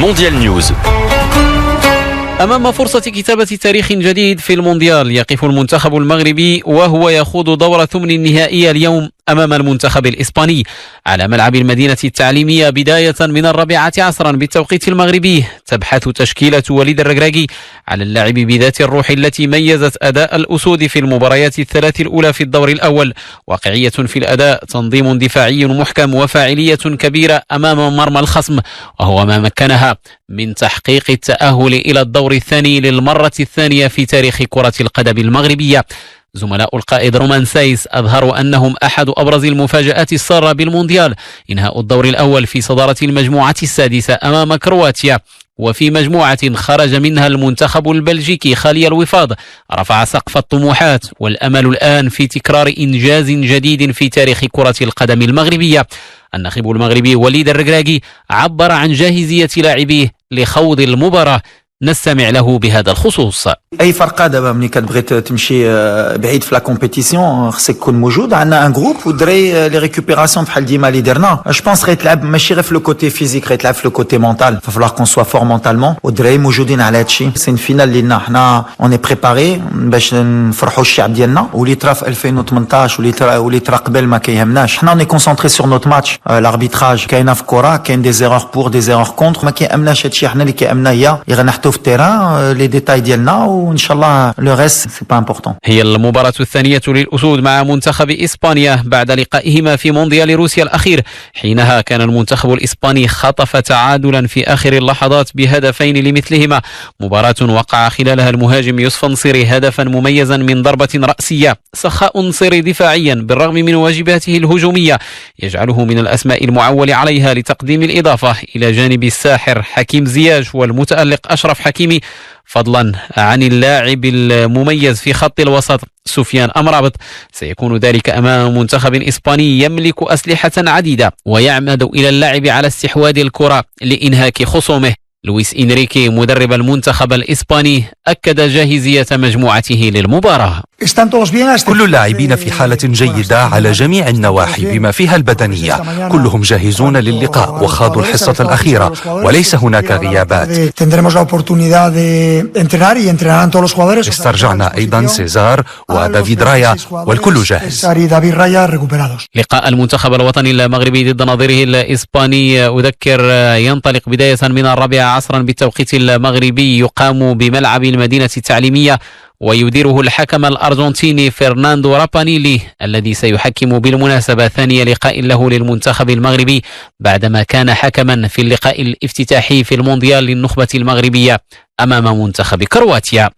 مونديال نيوز. أمام فرصة كتابة تاريخ جديد في المونديال، يقف المنتخب المغربي وهو يخوض دور ثمن النهائي اليوم أمام المنتخب الإسباني على ملعب المدينة التعليمية بداية من 4 بالتوقيت المغربي. تبحث تشكيلة وليد الركراكي على اللعب بذات الروح التي ميزت أداء الأسود في المباريات الثلاث الأولى في الدور الأول، واقعية في الأداء، تنظيم دفاعي محكم، وفاعلية كبيرة أمام مرمى الخصم، وهو ما مكنها من تحقيق التأهل إلى الدور الثاني للمرة الثانية في تاريخ كرة القدم المغربية. زملاء القائد رومان سايس أظهروا أنهم أحد أبرز المفاجآت السارة بالمونديال، إنهاء الدور الأول في صدارة المجموعة السادسة أمام كرواتيا، وفي مجموعة خرج منها المنتخب البلجيكي خالي الوفاض، رفع سقف الطموحات، والأمل الآن في تكرار إنجاز جديد في تاريخ كرة القدم المغربية. الناخب المغربي وليد الركراكي عبر عن جاهزية لاعبيه لخوض المباراة، نستمع له بهذا الخصوص. اي فرقه دابا ملي كتبغي تمشي بعيد في لا كومبيتيسيون خصك تكون موجود. عندنا ان جروب ودري لي ريكوبيراسيون بحال ديما اللي درنا. جو بونس غيتلعب ماشي غير في لو كوتي فيزيك، غيتلعب في لو كوتي مونتال. فالوغ كون سوا فور مونتالمون، ودري موجودين على هادشي. سي فينال اللي لنا حنا اوني بريباري باش نفرحوا الشعب ديالنا، واللي طرا في 2018 واللي طرا قبل ما كيهمناش. حنا اوني كونسونطري سور نوت ماتش. لاربيتراج كاينه في كره، كاين دي زيرور بور دي زيرور كونتر، ما كيامناش هادشي. حنا اللي كيامنا هي غنحطوا في التيران لي ديتاي ديالنا، وان شاء الله لو ريست سي با امبورطون. هي المباراة الثانية للأسود مع منتخب إسبانيا بعد لقائهما في مونديال روسيا الأخير. حينها كان المنتخب الإسباني خطف تعادلا في آخر اللحظات بهدفين لمثلهما، مباراة وقع خلالها المهاجم يوسف نصيري هدفا مميزا من ضربة رأسية. سخاء نصيري دفاعيا بالرغم من واجباته الهجومية يجعله من الأسماء المعول عليها لتقديم الإضافة، إلى جانب الساحر حكيم زياش والمتألق أشرف حكيمي، فضلا عن اللاعب المميز في خط الوسط سفيان أمرابط. سيكون ذلك أمام منتخب إسباني يملك أسلحة عديدة ويعمد إلى اللعب على استحواذ الكرة لإنهاك خصومه. لويس إنريكي مدرب المنتخب الإسباني أكد جاهزية مجموعته للمباراة. كل اللاعبين في حالة جيدة على جميع النواحي بما فيها البدنية، كلهم جاهزون للقاء وخاضوا الحصة الأخيرة وليس هناك غيابات. استرجعنا أيضا سيزار ودافيد رايا والكل جاهز. لقاء المنتخب الوطني المغربي ضد نظيره الإسباني أذكر ينطلق بداية من 4 بالتوقيت المغربي، يقام بملعب المدينة التعليمية، ويديره الحكم الأرجنتيني فرناندو رابانيلي الذي سيحكم بالمناسبة ثاني لقاء له للمنتخب المغربي بعدما كان حكما في اللقاء الافتتاحي في المونديال للنخبة المغربية أمام منتخب كرواتيا.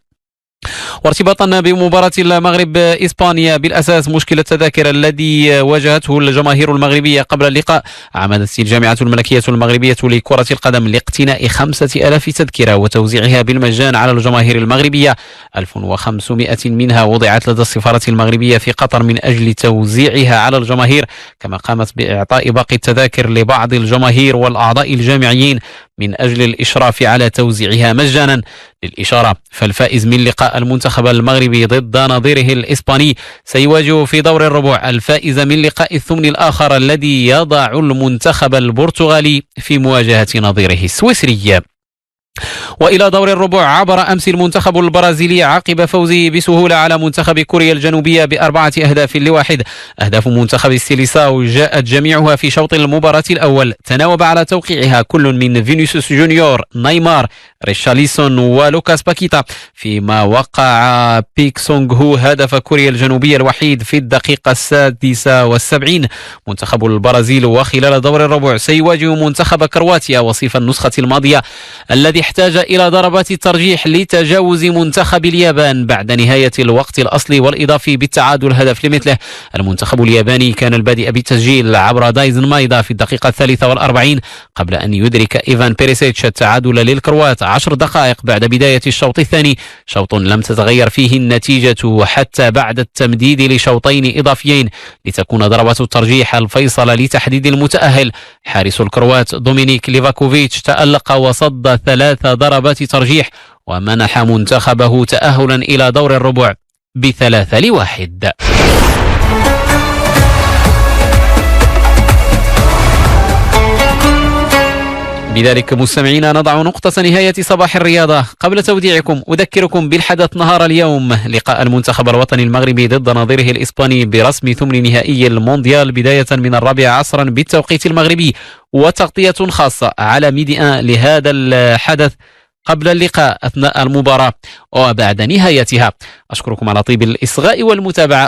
وارتباطا بمباراة المغرب إسبانيا، بالأساس مشكل التذاكر الذي واجهته الجماهير المغربية قبل اللقاء، عمدت الجامعة الملكية المغربية لكرة القدم لاقتناء 5000 تذكرة وتوزيعها بالمجان على الجماهير المغربية. 1500 منها وضعت لدى السفارة المغربية في قطر من أجل توزيعها على الجماهير، كما قامت بإعطاء باقي التذاكر لبعض الجماهير والأعضاء الجامعيين من أجل الإشراف على توزيعها مجانا. للإشارة، فالفائز من لقاء المنتخب المغربي ضد نظيره الإسباني سيواجه في دور الربع الفائز من لقاء الثمن الآخر الذي يضع المنتخب البرتغالي في مواجهة نظيره السويسري. وإلى دور الربع عبر أمس المنتخب البرازيلي عقب فوزه بسهولة على منتخب كوريا الجنوبية ب4 أهداف ل1. أهداف منتخب السيليساو جاءت جميعها في شوط المباراة الأول، تناوب على توقيعها كل من فينيسيوس جونيور، نيمار، ريشارليسون ولوكاس باكيتا، فيما وقع بيك سونغ هو هدف كوريا الجنوبية الوحيد في الدقيقة 76. منتخب البرازيل وخلال دور الربع سيواجه منتخب كرواتيا وصيف النسخة الماضية الذي احتاج إلى ضربات الترجيح لتجاوز منتخب اليابان بعد نهاية الوقت الأصلي والإضافي بالتعادل هدف لمثله. المنتخب الياباني كان البادئ بالتسجيل عبر دايزن مايدا في الدقيقة 43 قبل أن يدرك إيفان بيريسيتش التعادل للكروات 10 دقائق بعد بداية الشوط الثاني، شوط لم تتغير فيه النتيجة حتى بعد التمديد لشوطين إضافيين لتكون ضربة الترجيح الفيصل لتحديد المتأهل. حارس الكروات دومينيك ليفاكوفيتش تألق وصد 3 ضربات ترجيح ومنح منتخبه تأهلا إلى دور الربع ب3-1. بذلك مستمعينا نضع نقطة نهاية صباح الرياضة. قبل توديعكم أذكركم بالحدث نهار اليوم، لقاء المنتخب الوطني المغربي ضد نظيره الإسباني برسم ثمن نهائي المونديال بداية من 4 عصرا بالتوقيت المغربي، وتغطية خاصة على ميدي 1 لهذا الحدث قبل اللقاء أثناء المباراة وبعد نهايتها. أشكركم على طيب الإصغاء والمتابعة.